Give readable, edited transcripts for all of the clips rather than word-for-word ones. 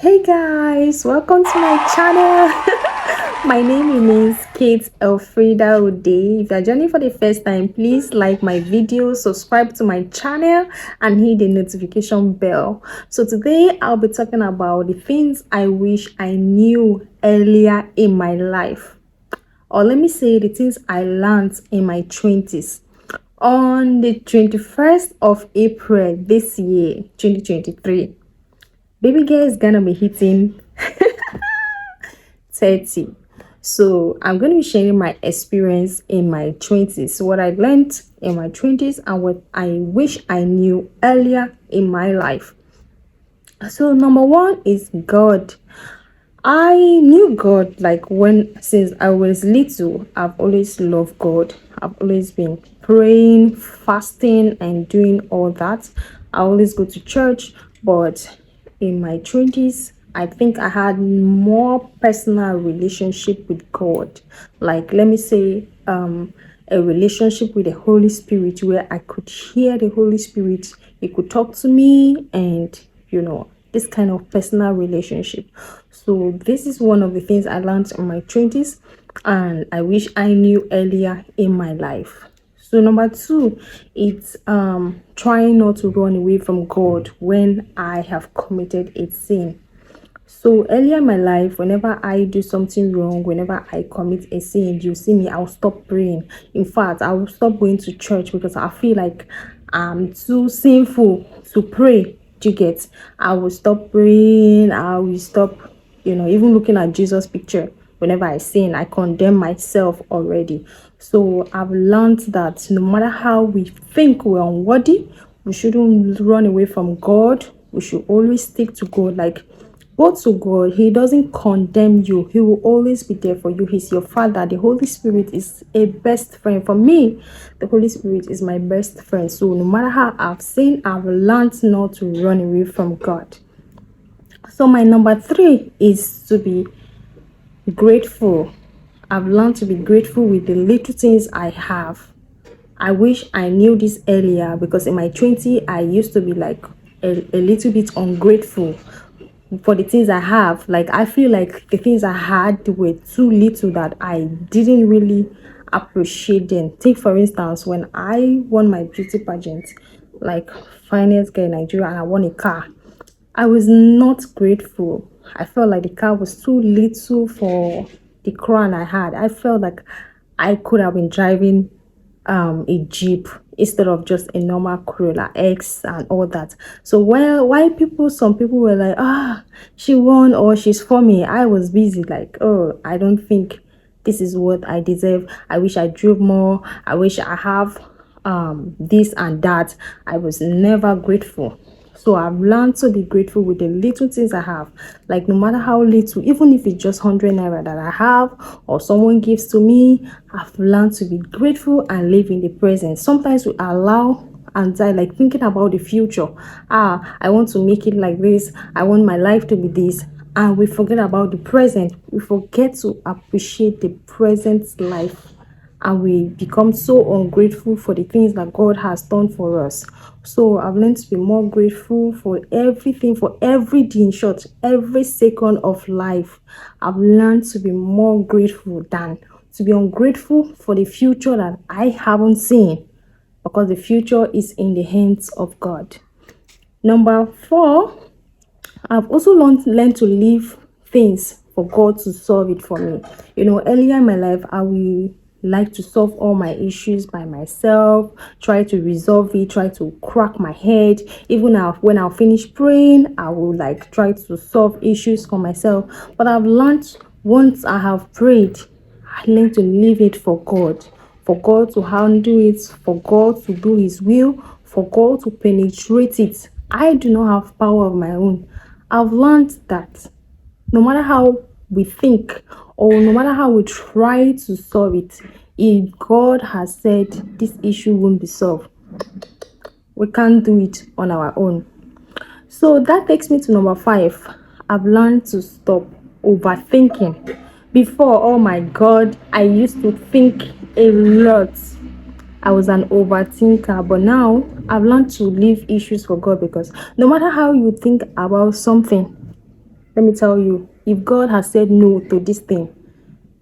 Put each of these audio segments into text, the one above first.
Hey guys, welcome to my channel. My name is Kate Elfrida Ode. If you're joining for the first time, please like my video, subscribe to my channel, and hit the notification bell. So today I'll be talking about the things I wish I knew earlier in my life. Or let me say the things I learned in my 20s. On the 21st of April this year, 2023, baby girl is gonna be hitting 30. So I'm going to be sharing my experience in my 20s, what I learned in my 20s, and what I wish I knew earlier in my life. So number one is God. I knew God like since I was little. I've always loved God. I've always been praying, fasting, and doing all that. I always go to church, but in my 20s, I think I had more personal relationship with God. Like, let me say, a relationship with the Holy Spirit where I could hear the Holy Spirit. He could talk to me, and this kind of personal relationship. So this is one of the things I learned in my 20s, and I wish I knew earlier in my life. So number two, it's trying not to run away from God when I have committed a sin. So earlier in my life, whenever I do something wrong, whenever I commit a sin, you see me, I'll stop praying. In fact, I will stop going to church because I feel like I'm too sinful to pray. Do you get? I will stop praying. I will stop, even looking at Jesus' picture. Whenever I sin, I condemn myself already. So I've learned that no matter how we think we're unworthy, we shouldn't run away from God. We should always stick to God. Like, go to God. He doesn't condemn you. He will always be there for you. He's your father. The Holy Spirit is a best friend. For me, the Holy Spirit is my best friend. So no matter how I've sinned, I've learned not to run away from God. So my number three is to be grateful. I've learned to be grateful with the little things I have. I wish I knew this earlier, because in my 20s, I used to be like a little bit ungrateful for the things I have. Like, I feel like the things I had were too little that I didn't really appreciate them. Take for instance, when I won my beauty pageant, like finest girl in Nigeria, and I won a car, I was not grateful. I felt like the car was too little for the crown I had. I felt like I could have been driving a Jeep instead of just a normal Corolla X and all that. So why some people were like, she won or she's for me, I was busy like, oh, I don't think this is what I deserve. I wish I drove more. I wish I have this and that. I was never grateful. So I've learned to be grateful with the little things I have. Like, no matter how little, even if it's just 100 naira that I have or someone gives to me, I've learned to be grateful and live in the present. Sometimes we allow anxiety, like thinking about the future. I want to make it like this. I want my life to be this. And we forget about the present. We forget to appreciate the present life, and we become so ungrateful for the things that God has done for us. So I've learned to be more grateful for everything, for every day, in short, every second of life. I've learned to be more grateful than to be ungrateful for the future that I haven't seen, because the future is in the hands of God. Number four, I've also learned to leave things for God to solve it for me. Earlier in my life, I will like to solve all my issues by myself, try to resolve it, try to crack my head. Even when I'll finish praying, I will like try to solve issues for myself. But I've learned, once I have prayed, I learned to leave it for God to handle it, for God to do His will, for God to penetrate it. I do not have power of my own. I've learned that no matter how we think, or no matter how we try to solve it, if God has said this issue won't be solved, we can't do it on our own. So that takes me to number five. I've learned to stop overthinking. Before, oh my God, I used to think a lot. I was an overthinker, but now I've learned to leave issues for God, because no matter how you think about something, let me tell you, if God has said no to this thing,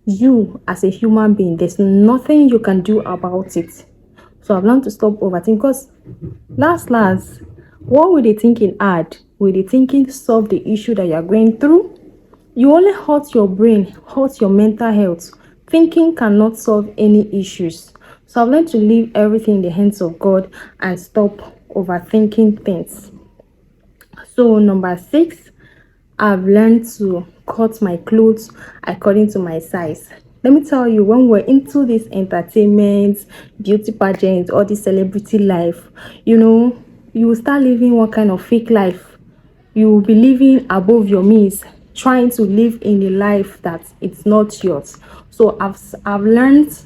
you as a human being, there's nothing you can do about it. So I've learned to stop overthinking, because last, what will the thinking add? Will the thinking solve the issue that you're going through? You only hurt your brain, hurt your mental health. Thinking cannot solve any issues. So I've learned to leave everything in the hands of God and stop overthinking things. So number 6, I've learned to cut my clothes according to my size. Let me tell you, when we're into this entertainment, beauty pageant, all this celebrity life, you will start living one kind of fake life. You will be living above your means, trying to live in a life that it's not yours. So I've learned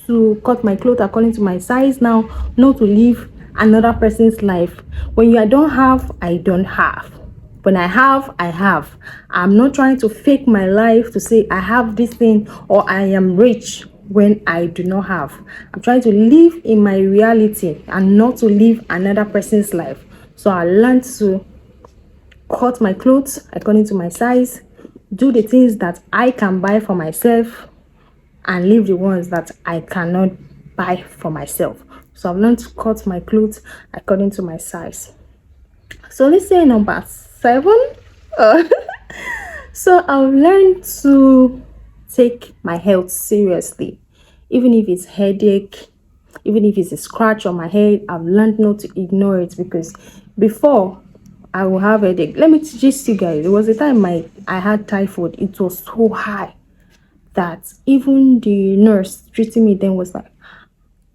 to cut my clothes according to my size now, not to live another person's life. When I don't have, I don't have. When I have, I have. I'm not trying to fake my life to say I have this thing or I am rich when I do not have. I'm trying to live in my reality and not to live another person's life. So I learned to cut my clothes according to my size, do the things that I can buy for myself, and leave the ones that I cannot buy for myself. So I've learned to cut my clothes according to my size. So let's say number 7. So I've learned to take my health seriously, even if it's headache, even if it's a scratch on my head. I've learned not to ignore it, because before I will have a headache. Let me just you guys, there was a time I had typhoid. It was so high that even the nurse treating me then was like,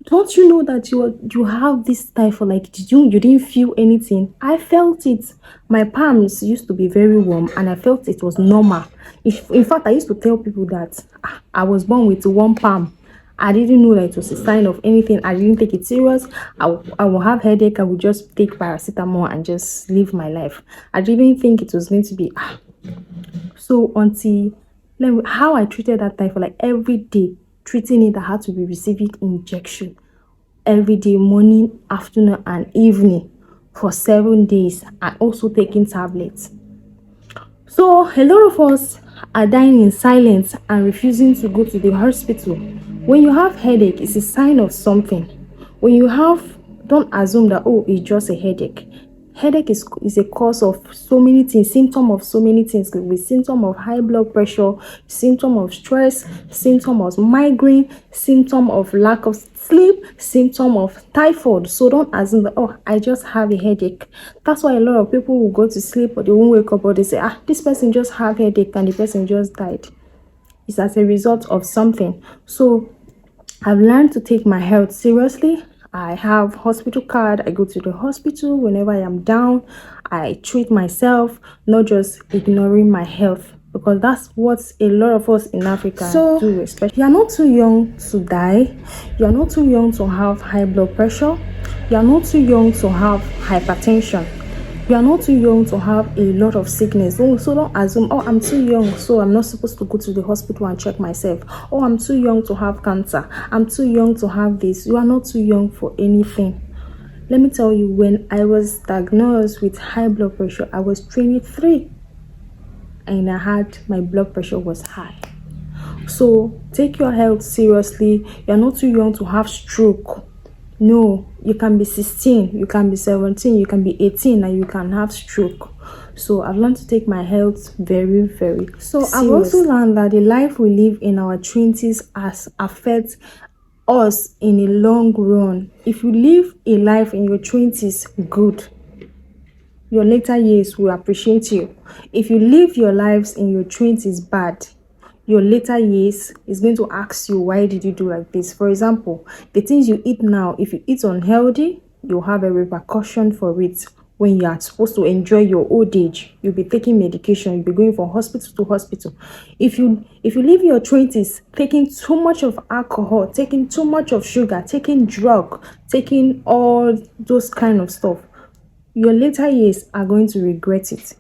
don't you know that you have this typhoid? Like, you didn't feel anything? I felt it. My palms used to be very warm and I felt it was normal. In fact, I used to tell people that I was born with one palm. I didn't know that it was a sign of anything. I didn't take it serious. I will have headache. I would just take paracetamol and just live my life. I didn't think it was going to be so until how I treated that typhoid, like every day treating it. I had to be receiving injection every day, morning, afternoon and evening for 7 days, and also taking tablets. So a lot of us are dying in silence and refusing to go to the hospital. When you have headache, it's a sign of something. When you have, don't assume that, oh, it's just a headache. Headache is a cause of so many things, symptom of so many things. It could be symptom of high blood pressure, symptom of stress, symptom of migraine, symptom of lack of sleep, symptom of typhoid. So don't assume that, oh, I just have a headache. That's why a lot of people will go to sleep but they won't wake up, or they say, this person just have headache and the person just died. It's as a result of something. So I've learned to take my health seriously. I have hospital card. I go to the hospital whenever I am down. I treat myself, not just ignoring my health, because that's what a lot of us in Africa do. Especially, you're not too young to die. You're not too young to have high blood pressure. You're not too young to have hypertension. You are not too young to have a lot of sickness. So don't assume, oh, I'm too young, so I'm not supposed to go to the hospital and check myself. Oh, I'm too young to have cancer. I'm too young to have this. You are not too young for anything. Let me tell you, when I was diagnosed with high blood pressure, I was 23 and my blood pressure was high. So take your health seriously. You're not too young to have stroke. No, you can be 16, you can be 17, you can be 18, and you can have stroke. So I've learned to take my health very, very serious. I've also learned that the life we live in our 20s affects us in a long run. If you live a life in your 20s good, your later years will appreciate you. If you live your lives in your 20s bad, your later years is going to ask you, why did you do like this? For example, the things you eat now, if you eat unhealthy, you'll have a repercussion for it. When you are supposed to enjoy your old age, you'll be taking medication, you'll be going from hospital to hospital. If you live your 20s taking too much of alcohol, taking too much of sugar, taking drug, taking all those kind of stuff, your later years are going to regret it.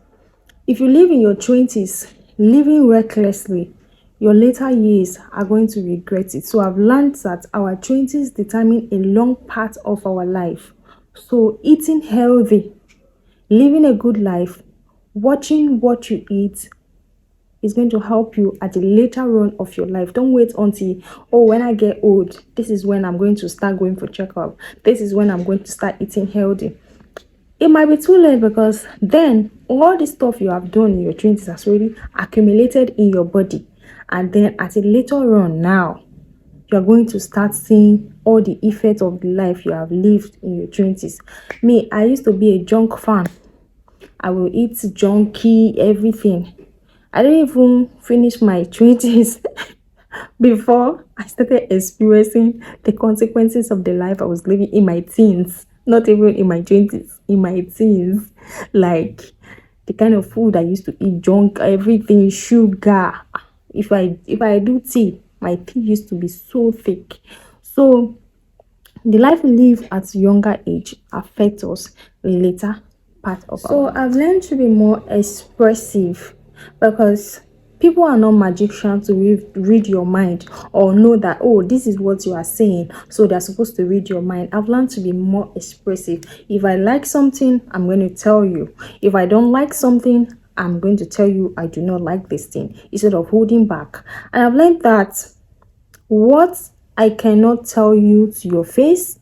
If you live in your 20s living recklessly, your later years are going to regret it. So I've learned that our 20s determine a long part of our life. So eating healthy, living a good life, watching what you eat, It's going to help you at the later run of your life. Don't wait until, oh, when I get old, this is when I'm going to start going for checkup. This is when I'm going to start eating healthy. It might be too late, because then all the stuff you have done in your 20s has already accumulated in your body. And then at a later run now, you're going to start seeing all the effects of the life you have lived in your 20s. Me, I used to be a junk fan. I will eat junky, everything. I didn't even finish my 20s before I started experiencing the consequences of the life I was living in my teens. Not even in my 20s, in my teens. Like the kind of food I used to eat, junk, everything, sugar. If I do tea, my tea used to be so thick. So the life we live at younger age affects us later part of our life. So I've learned to be more expressive, because people are not magicians to read your mind or know that, oh, this is what you are saying, so they're supposed to read your mind. I've learned to be more expressive. If I like something, I'm going to tell you. If I don't like something, I'm going to tell you I do not like this thing, instead of holding back. And I've learned that what I cannot tell you to your face,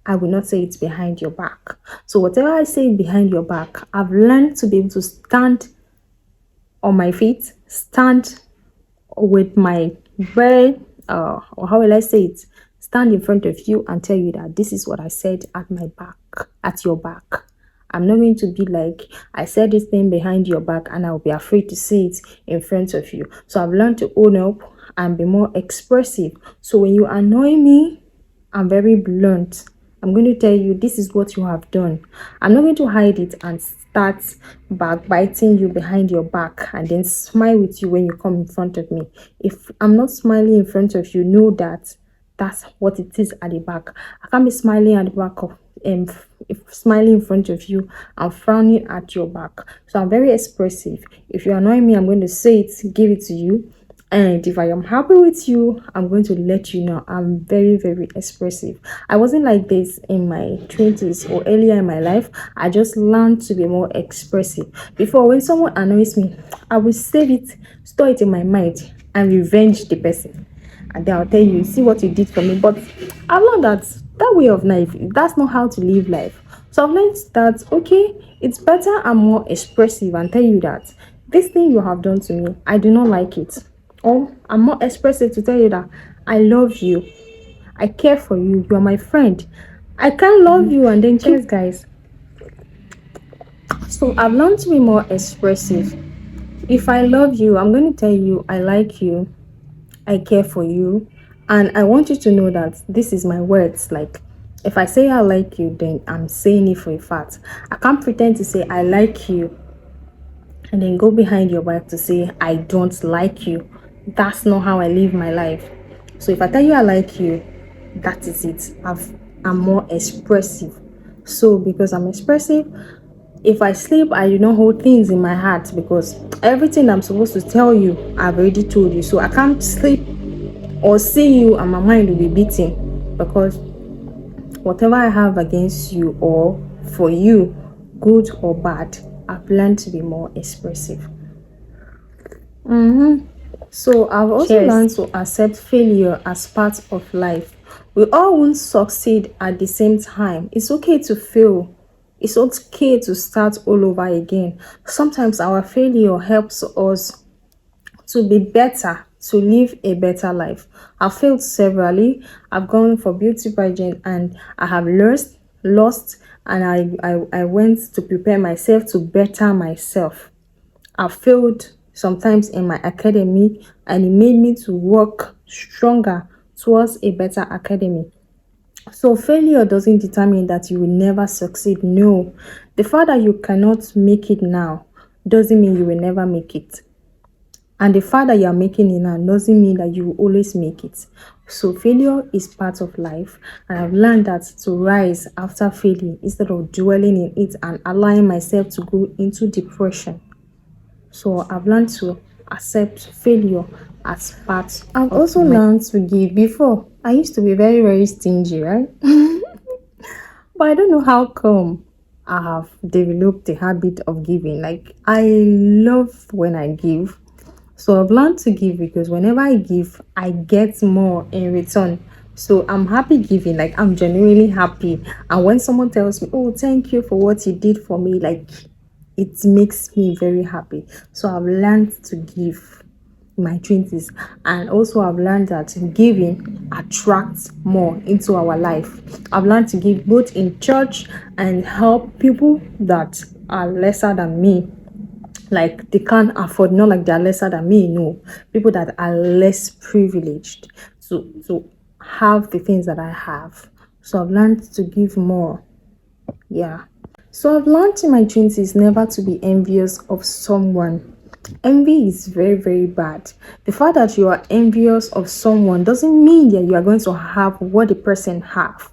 I will not say it behind your back. So whatever I say behind your back, I've learned to be able to stand on my feet, stand with my very, or how will I say it, stand in front of you and tell you that this is what I said at my back, at your back. I'm not going to be like, I said this thing behind your back and I'll be afraid to say it in front of you. So I've learned to own up and be more expressive. So when you annoy me, I'm very blunt. I'm going to tell you, this is what you have done. I'm not going to hide it and start backbiting you behind your back and then smile with you when you come in front of me. If I'm not smiling in front of you, know that that's what it is at the back. I can't be smiling at the back of if smiling in front of you and frowning at your back. So I'm very expressive. If you annoy me, I'm going to say it, give it to you. And if I am happy with you, I'm going to let you know. I'm very, very expressive. I wasn't like this in my 20s or earlier in my life. I just learned to be more expressive. Before, when someone annoys me, I will save it, store it in my mind, and revenge the person. And then I'll tell you, see what you did for me. But I've learned that way of life, that's not how to live life. So I've learned that, okay, it's better I'm more expressive and tell you that this thing you have done to me, I do not like it. Or I'm more expressive to tell you that I love you, I care for you, you are my friend. I can't love you and then cheers, guys. So I've learned to be more expressive. If I love you, I'm going to tell you I like you, I care for you, and I want you to know that this is my words. Like, if I say I like you, then I'm saying it for a fact. I can't pretend to say I like you and then go behind your back to say I don't like you. That's not how I live my life. So if I tell you I like you, that is it. I'm more expressive. So because I'm expressive, if I sleep, I do not hold things in my heart, because everything I'm supposed to tell you, I've already told you. So I can't sleep or see you and my mind will be beating, because whatever I have against you or for you, good or bad, I've learned to be more expressive. So I've also learned to accept failure as part of life. We all won't succeed at the same time. It's okay to fail. It's okay to start all over again. Sometimes our failure helps us to be better, to live a better life. I've failed severally. I've gone for beauty pageant and I have lost, and I went to prepare myself to better myself. I failed sometimes in my academy, and it made me to work stronger towards a better academy. So failure doesn't determine that you will never succeed. No, the fact that you cannot make it now doesn't mean you will never make it. And the fact that you are making it now doesn't mean that you will always make it. So failure is part of life, and I've learned that to rise after failing instead of dwelling in it and allowing myself to go into depression. So I've learned to accept failure as part. I've also learned to give. Before, I used to be very, very stingy, right? But I don't know how come. I have developed the habit of giving. Like, I love when I give. So I've learned to give because whenever I give, I get more in return. So I'm happy giving, like I'm genuinely happy. And when someone tells me, "Oh, thank you for what you did for me," like it makes me very happy. So I've learned to give in my 20's, and also I've learned that giving attracts more into our life. I've learned to give both in church and help people that are lesser than me, like they can't afford, not like they're lesser than me, no, people that are less privileged to have the things that I have. So I've learned to give more. Yeah. So I've learned in my 20's never to be envious of someone. Envy is very, very bad. The fact that you are envious of someone doesn't mean that you are going to have what the person have.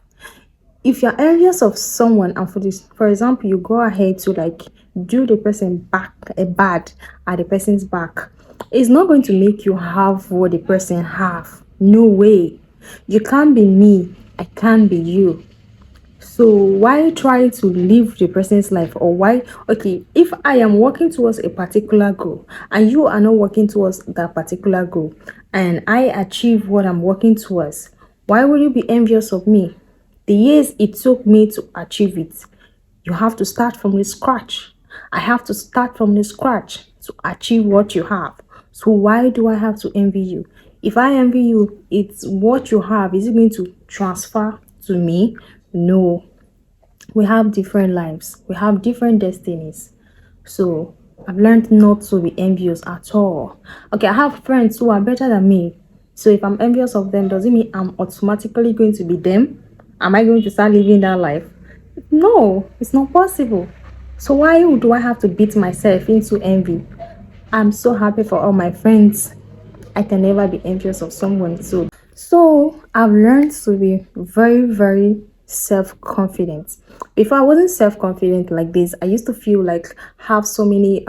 If you're envious of someone, and for example, you go ahead to like do the person back a bad at the person's back, it's not going to make you have what the person have. No way. You can't be me, I can't be you. So why try to live the person's life? Or why, okay, if I am working towards a particular goal and you are not working towards that particular goal, and I achieve what I'm working towards, why will you be envious of me? The years it took me to achieve it, you have to start from the scratch. I have to start from the scratch to achieve what you have. So why do I have to envy you? If I envy you, it's what you have. Is it going to transfer to me? No. We have different lives. We have different destinies. So I've learned not to be envious at all. Okay, I have friends who are better than me. So if I'm envious of them, does it mean I'm automatically going to be them? Am I going to start living that life? No, it's not possible. So why do I have to beat myself into envy? I'm so happy for all my friends. I can never be envious of someone. So I've learned to be very, very self-confident. Before I wasn't self-confident like this. I used to feel like have so many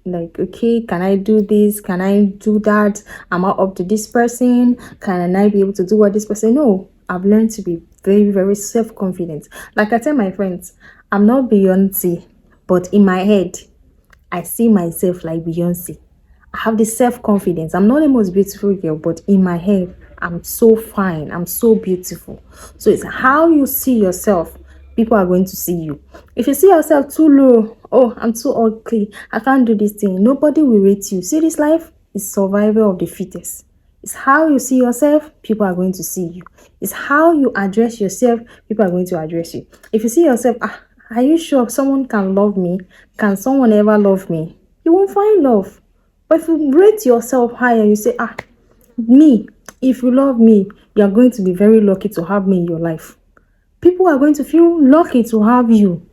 like, okay, can I do this? Can I do that? Am I up to this person? Can I be able to do what this person? No, I've learned to be very, very self-confident. Like I tell my friends, I'm not Beyonce, but in my head, I see myself like Beyonce. I have the self-confidence. I'm not the most beautiful girl, but in my head, I'm so fine. I'm so beautiful. So it's how you see yourself. People are going to see you. If you see yourself too low, oh, I'm too ugly, I can't do this thing, nobody will rate you. See, this life is survival of the fittest. It's how you see yourself, people are going to see you. It's how you address yourself, people are going to address you. If you see yourself, are you sure someone can love me? Can someone ever love me? You won't find love. But if you rate yourself high and you say, me, if you love me, you're going to be very lucky to have me in your life. People are going to feel lucky to have you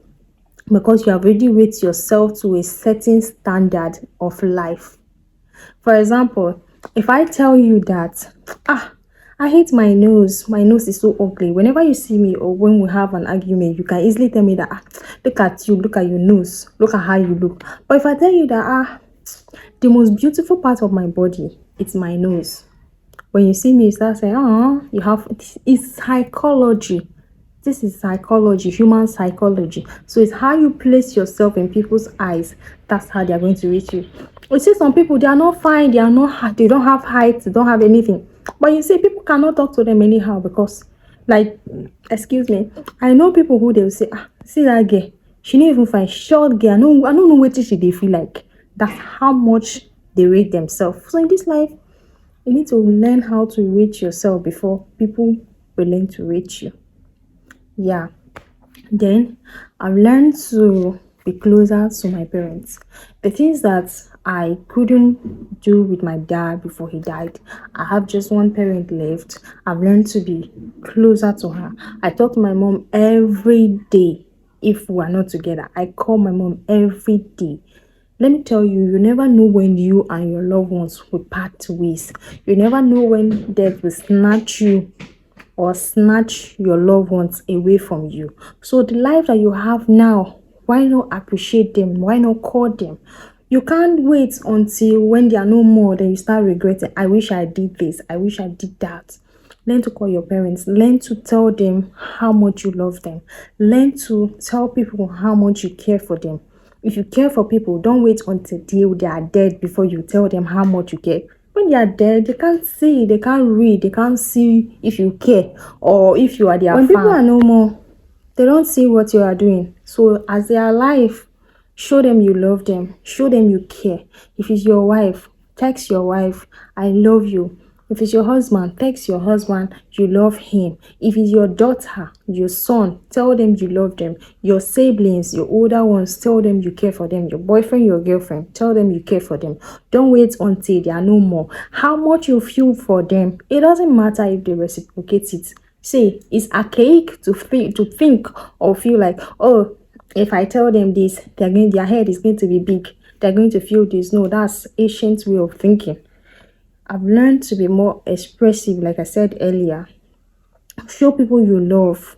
because you have already rated yourself to a certain standard of life. For example, if I tell you that, I hate my nose is so ugly. Whenever you see me or when we have an argument, you can easily tell me that, look at you, look at your nose, look at how you look. But if I tell you that, the most beautiful part of my body, it's my nose. When you see me, you start saying, you have, it's psychology. This is psychology, human psychology. So it's how you place yourself in people's eyes. That's how they are going to reach you. You see, some people, they are not fine, they don't have height, they don't have anything. But you see, people cannot talk to them anyhow because, like, excuse me, I know people who they will say, see that girl, she not even fine, short girl. I don't know what they feel like. That's how much they rate themselves. So in this life, you need to learn how to rate yourself before people will learn to rate you. Yeah. Then I've learned to be closer to my parents. The things that I couldn't do with my dad before he died, I have just one parent left. I've learned to be closer to her. I talk to my mom every day. If we are not together, I call my mom every day. Let me tell you, you never know when you and your loved ones will part ways. You never know when death will snatch you or snatch your loved ones away from you. So the life that you have now, why not appreciate them? Why not call them? You can't wait until when they are no more, then you start regretting. I wish I did this. I wish I did that. Learn to call your parents. Learn to tell them how much you love them. Learn to tell people how much you care for them. If you care for people, don't wait until they are dead before you tell them how much you care. When they are dead, they can't see, they can't read, they can't see if you care or if you are their fan. When people are no more, they don't see what you are doing. So as they are alive, show them you love them. Show them you care. If it's your wife, text your wife, I love you. If it's your husband, text your husband, you love him. If it's your daughter, your son, tell them you love them. Your siblings, your older ones, tell them you care for them. Your boyfriend, your girlfriend, tell them you care for them. Don't wait until they are no more. How much you feel for them, it doesn't matter if they reciprocate it. See, it's archaic to think or feel like, oh, if I tell them this, their head is going to be big. They're going to feel this. No, that's ancient way of thinking. I've learned to be more expressive, like I said earlier. Show people you love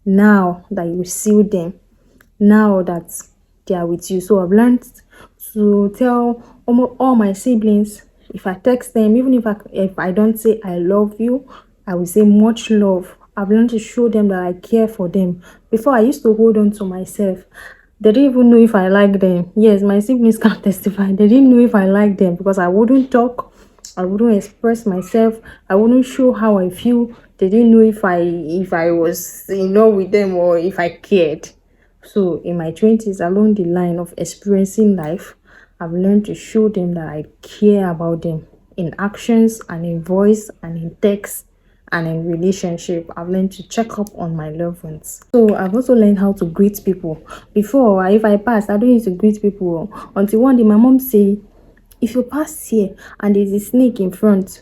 now that you see them, now that they are with you. So I've learned to tell all my siblings, if I text them, even if I don't say I love you, I will say much love. I've learned to show them that I care for them. Before, I used to hold on to myself. They didn't even know if I like them. Yes, my siblings can testify. They didn't know if I like them because I wouldn't talk. I wouldn't express myself. I wouldn't show how I feel. They didn't know if I was in love with them or if I cared. So in my 20s, along the line of experiencing life, I've learned to show them that I care about them in actions and in voice and in text and in relationship. I've learned to check up on my loved ones. So I've also learned how to greet people. Before, if I pass, I don't used to greet people until one day my mom say, if you pass here and there's a snake in front,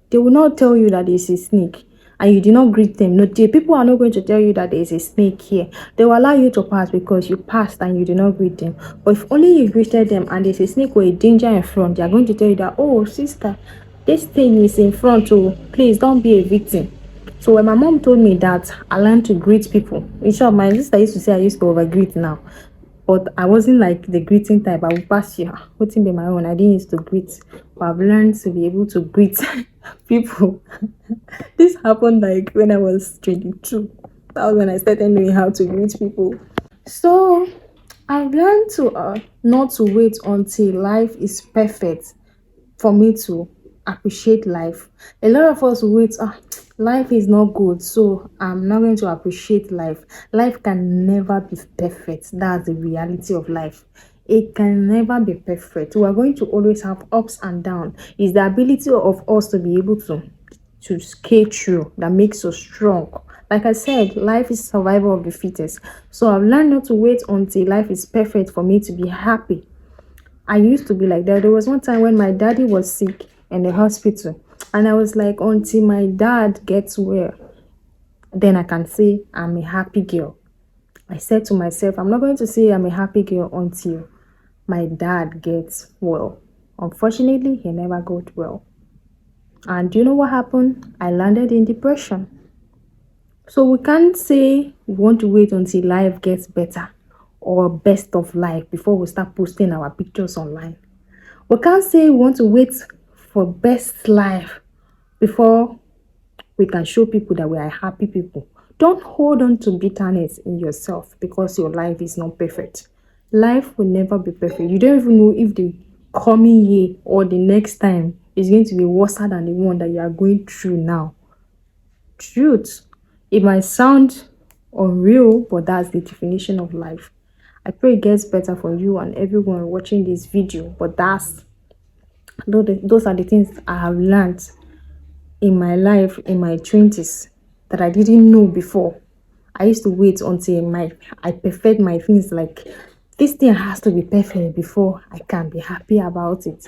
they will not tell you that there's a snake and you did not greet them. No, the people are not going to tell you that there's a snake here. They will allow you to pass because you passed and you did not greet them. But if only you greeted them and there's a snake or a danger in front, they are going to tell you that, oh, sister, this thing is in front, oh, please don't be a victim. So when my mom told me that, I learned to greet people. In short, my sister used to say I used to over greet now. But I wasn't like the greeting type. I would pass you, wouldn't be my own. I didn't used to greet. But I've learned to be able to greet people. This happened like when I was 22. That was when I started knowing how to greet people. So I've learned to not to wait until life is perfect for me to appreciate life. A lot of us wait, life is not good, so I'm not going to appreciate life. Life can never be perfect. That's the reality of life. It can never be perfect. We are going to always have ups and downs. It's the ability of us to be able to scale through that makes us strong. Like I said, life is survival of the fittest. So I've learned not to wait until life is perfect for me to be happy. I used to be like that. There was one time when my daddy was sick in the hospital, and I was like, until my dad gets well, then I can say I'm a happy girl. I said to myself, I'm not going to say I'm a happy girl until my dad gets well. Unfortunately, he never got well. And do you know what happened? I landed in depression. So we can't say we want to wait until life gets better or best of life before we start posting our pictures online. We can't say we want to wait for best life before we can show people that we are happy people. Don't hold on to bitterness in yourself because your life is not perfect. Life will never be perfect. You don't even know if the coming year or the next time is going to be worse than the one that you are going through now. Truth. It might sound unreal, but that's the definition of life. I pray it gets better for you and everyone watching this video, but those are the things I have learned in my life in my 20s that I didn't know before. I used to wait until I perfect my things, like this thing has to be perfect before I can be happy about it.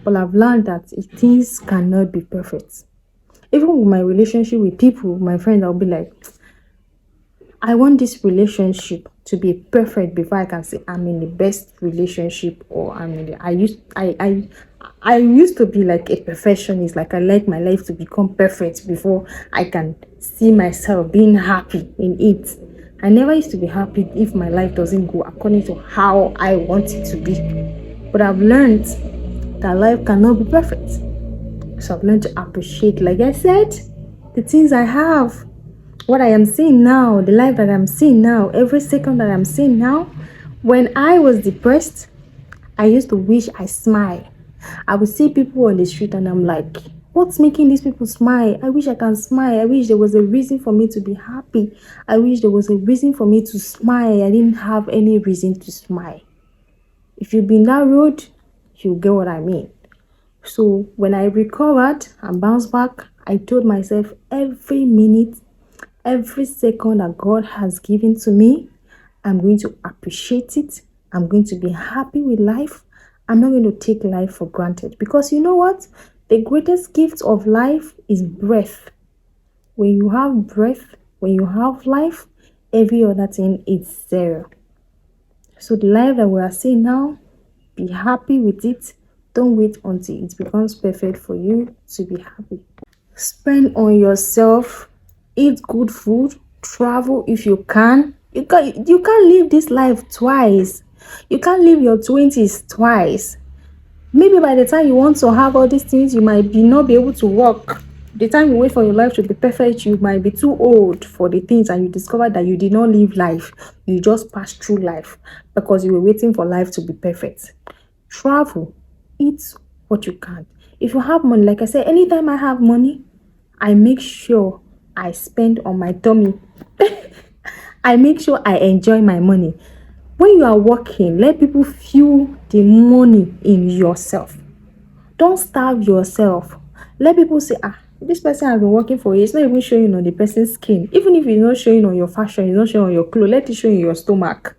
But I've learned that things cannot be perfect. Even with my relationship with people, my friends, I'll be like, I want this relationship to be perfect before I can say I'm in the best relationship or I'm in the I used to be like a perfectionist. Like I like my life to become perfect before I can see myself being happy in it. I never used to be happy if my life doesn't go according to how I want it to be. But I've learned that life cannot be perfect. So I've learned to appreciate, like I said, the things I have, what I am seeing now, the life that I'm seeing now, every second that I'm seeing now. When I was depressed, I used to wish I smile. I would see people on the street and I'm like, what's making these people smile? I wish I can smile. I wish there was a reason for me to be happy. I wish there was a reason for me to smile. I didn't have any reason to smile. If you've been that road, you get what I mean. So when I recovered and bounced back, I told myself every minute, every second that God has given to me, I'm going to appreciate it. I'm going to be happy with life. I'm not going to take life for granted. Because you know what? The greatest gift of life is breath. When you have breath, when you have life, every other thing is zero. So the life that we are seeing now, be happy with it. Don't wait until it becomes perfect for you to be happy. Spend on yourself. Eat good food. Travel if you can. You can't live this life twice. You can't live your 20s twice. Maybe by the time you want to have all these things, you might not be able to work. The time you wait for your life to be perfect, you might be too old for the things, and you discover that you did not live life. You just passed through life because you were waiting for life to be perfect. Travel. Eat what you can. If you have money, like I said, anytime I have money, I make sure I spend on my tummy. I make sure I enjoy my money. When you are working, let people feel the money in yourself. Don't starve yourself. Let people say, this person has been working for years. It's not even showing on the person's skin. Even if it's not showing on your fashion, it's not showing on your clothes, let it show in your stomach.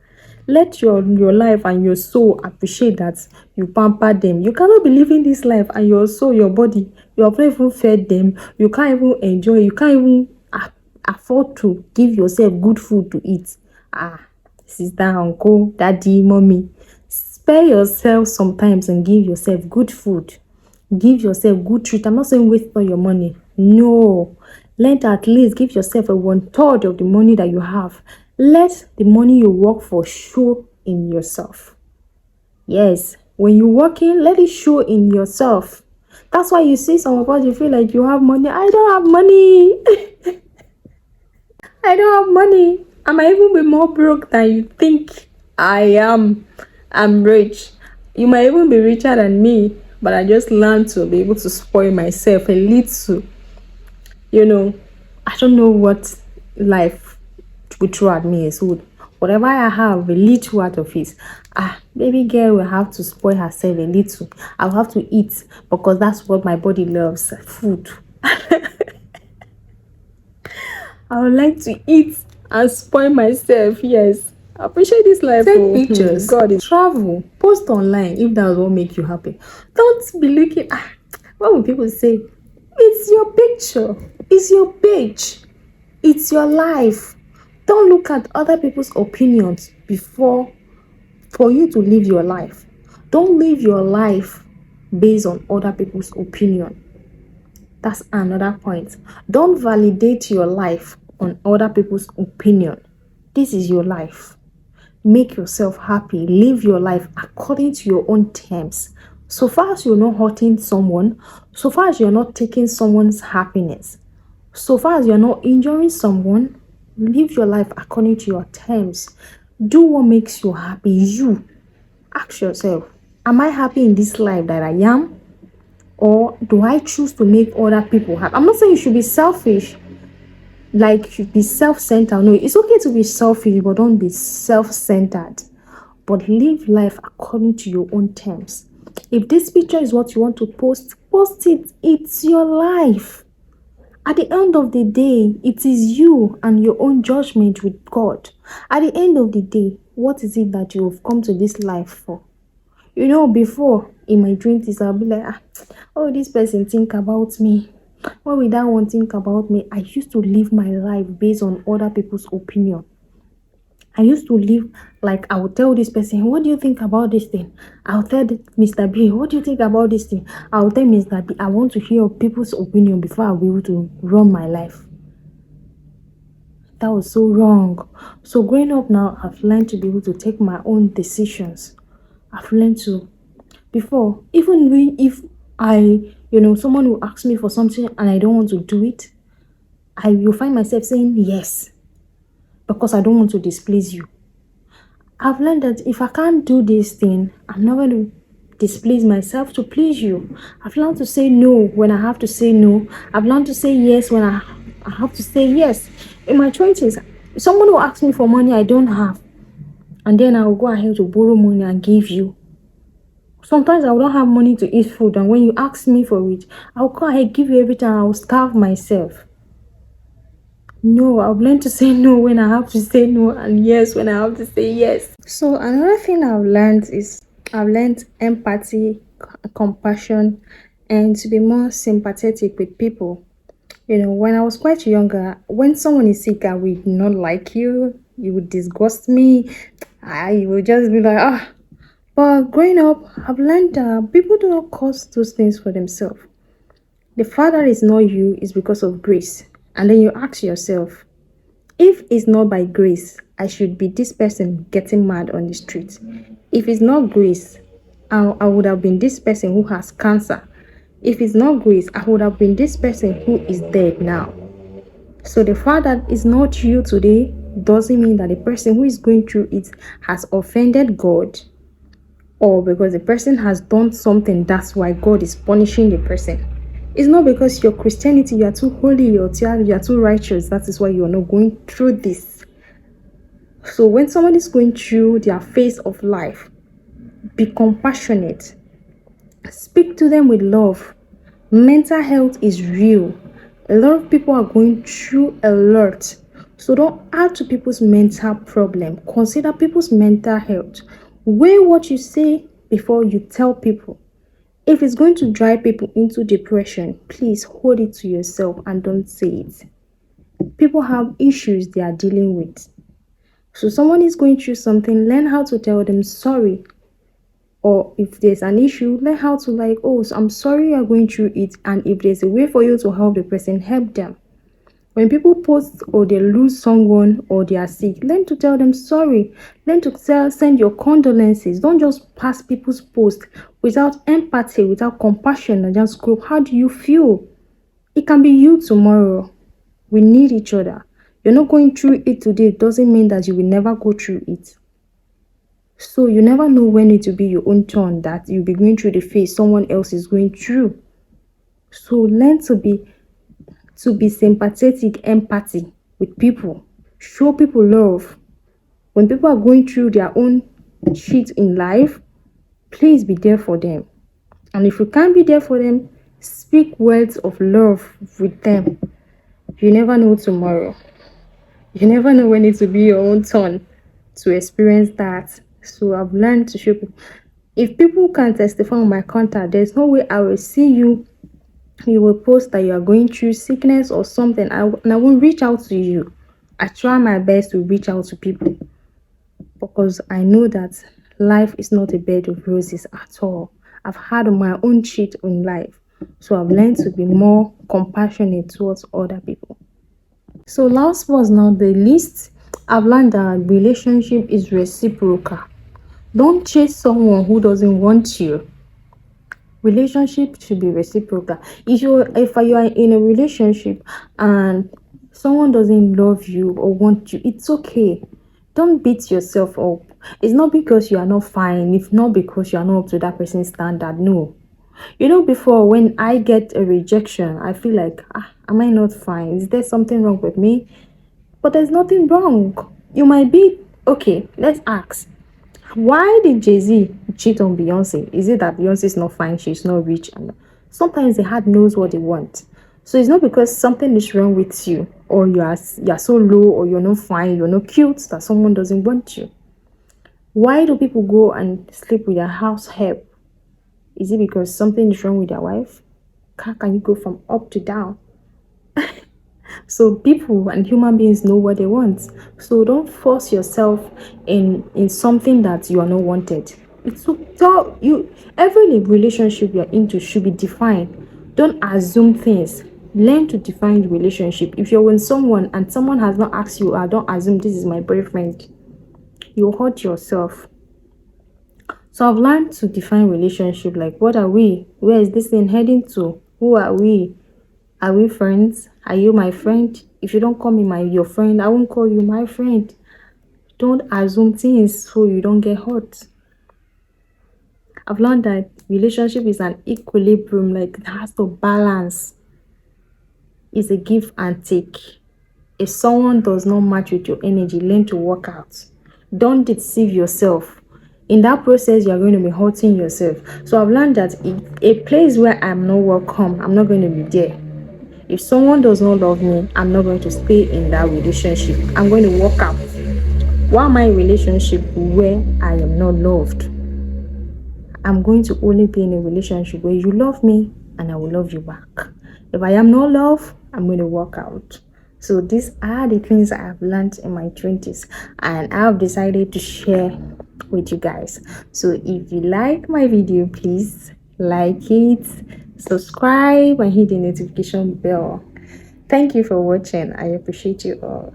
Let your life and your soul appreciate that you pamper them. You cannot be living this life and your soul, your body, you have not even fed them. You can't even enjoy. You can't even afford to give yourself good food to eat. Sister, uncle, daddy, mommy, spare yourself sometimes and give yourself good food. Give yourself good treat. I'm not saying waste all your money. No. Let at least give yourself a 1/3 of the money that you have. Let the money you work for show in yourself. Yes, when you're working, let it show in yourself. That's why you see some of us, you feel like you have money. I don't have money. I don't have money. I might even be more broke than you think I am. I'm rich. You might even be richer than me, but I just learned to be able to spoil myself a little. I don't know what life will throw at me. So whatever I have, a little out of it. Baby girl will have to spoil herself a little. I'll have to eat because that's what my body loves, food. I would like to eat and spoil myself. Yes. I appreciate this life. Take pictures. God is travel. Post online if that will make you happy. Don't be looking. What will people say? It's your picture. It's your page. It's your life. Don't look at other people's opinions for you to live your life. Don't live your life based on other people's opinion. That's another point. Don't validate your life on other people's opinion. This is your life. Make yourself happy. Live your life according to your own terms. So far as you're not hurting someone, so far as you're not taking someone's happiness, so far as you're not injuring someone, live your life according to your terms. Do what makes you happy. You ask yourself, am I happy in this life that I am? Or do I choose to make other people happy? I'm not saying you should be selfish, like you should be self-centered. No, it's okay to be selfish, but don't be self-centered. But live life according to your own terms. If this picture is what you want to post it. It's your life. At the end of the day, it is you and your own judgment with God. At the end of the day, what is it that you have come to this life for? Before in my 20s, I'll be like, this person think about me. What will that one think about me? I used to live my life based on other people's opinion. I used to live like I would tell this person, what do you think about this thing? I'll tell Mr. B, what do you think about this thing? I'll tell Mr. B, I want to hear people's opinion before I'll be able to run my life. That was so wrong. So growing up now, I've learned to be able to take my own decisions. I've learned to, before, even if someone will ask me for something and I don't want to do it, I will find myself saying yes because I don't want to displease you. I've learned that if I can't do this thing, I'm not going to displease myself to please you. I've learned to say no when I have to say no. I've learned to say yes when I have to say yes. In my 20s, someone will ask me for money I don't have, and then I'll go ahead to borrow money and give you. Sometimes I don't have money to eat food, and when you ask me for it, I'll go ahead give you everything. I'll starve myself. No, I've learned to say no when I have to say no, and yes when I have to say yes. So another thing I've learned empathy, compassion, and to be more sympathetic with people. When I was quite younger, when someone is sick, I would not like you. You would disgust me. I would just be like, ah. But growing up, I've learned that people do not cause those things for themselves. The fact that it's not you is because of grace. And then you ask yourself, if it's not by grace, I should be this person getting mad on the street. If it's not grace, I would have been this person who has cancer. If it's not grace, I would have been this person who is dead now. So the fact that it's not you today doesn't mean that the person who is going through it has offended God, or because the person has done something, that's why God is punishing the person. It's not because your Christianity, you are too holy, you are too righteous, that is why you are not going through this. So when someone is going through their phase of life, be compassionate. Speak to them with love. Mental health is real. A lot of people are going through a lot. So don't add to people's mental problem. Consider people's mental health. Weigh what you say before you tell people. If it's going to drive people into depression, please hold it to yourself and don't say it. People have issues they are dealing with. So someone is going through something, learn how to tell them sorry. Or if there's an issue, learn how to oh, so I'm sorry you're going through it. And if there's a way for you to help the person, help them. When people post or they lose someone or they are sick, learn to tell them sorry. Learn to send your condolences. Don't just pass people's posts without empathy, without compassion, and just go, how do you feel? It can be you tomorrow. We need each other. You're not going through it today. It doesn't mean that you will never go through it. So you never know when it will be your own turn that you'll be going through the phase someone else is going through. So learn to be sympathetic, empathy with people. Show people love. When people are going through their own shit in life, please be there for them. And if you can't be there for them, speak words of love with them. You never know tomorrow. You never know when it will be your own turn to experience that. So I've learned to show people. If people can testify on my contact, there's no way I will see you. You will post that you are going through sickness or something, and I won't reach out to you. I try my best to reach out to people because I know that life is not a bed of roses at all. I've had my own shit in life, so I've learned to be more compassionate towards other people. So last but not the least, I've learned that relationship is reciprocal. Don't chase someone who doesn't want you. Relationship should be reciprocal. If you are in a relationship and someone doesn't love you or want you, it's okay. Don't beat yourself up. It's not because you are not fine. It's not because you are not up to that person's standard. No. Before when I get a rejection, I feel like, am I not fine? Is there something wrong with me? But there's nothing wrong. You might be okay. Let's ask. Why did Jay-Z cheat on Beyonce? Is it that Beyonce is not fine, she's not rich? And sometimes the heart knows what they want. So it's not because something is wrong with you, or you're so low, or you're not fine, you're not cute, that someone doesn't want you. Why do people go and sleep with their house help? Is it because something is wrong with their wife? How can you go from up to down? So people and human beings know what they want. So don't force yourself in something that you are not wanted. It's so tell you every relationship you're into should be defined. Don't assume things. Learn to define the relationship. If you're with someone and someone has not asked you, don't assume this is my boyfriend. You hurt yourself. So I've learned to define relationship, like what are we? Where is this thing heading to? Who are we? Are we friends? Are you my friend? If you don't call me your friend, I won't call you my friend. Don't assume things so you don't get hurt. I've learned that relationship is an equilibrium, like it has to balance. It's a give and take. If someone does not match with your energy, learn to work out. Don't deceive yourself. In that process, you're going to be hurting yourself. So I've learned that a place where I'm not welcome, I'm not going to be there. If someone does not love me, I'm not going to stay in that relationship. I'm going to walk out. Why am I in a relationship where I am not loved? I'm going to only be in a relationship where you love me and I will love you back. If I am not loved, I'm going to walk out. So these are the things I have learned in my 20s and I have decided to share with you guys. So if you like my video, please like it, subscribe and hit the notification bell. Thank you for watching. I appreciate you all.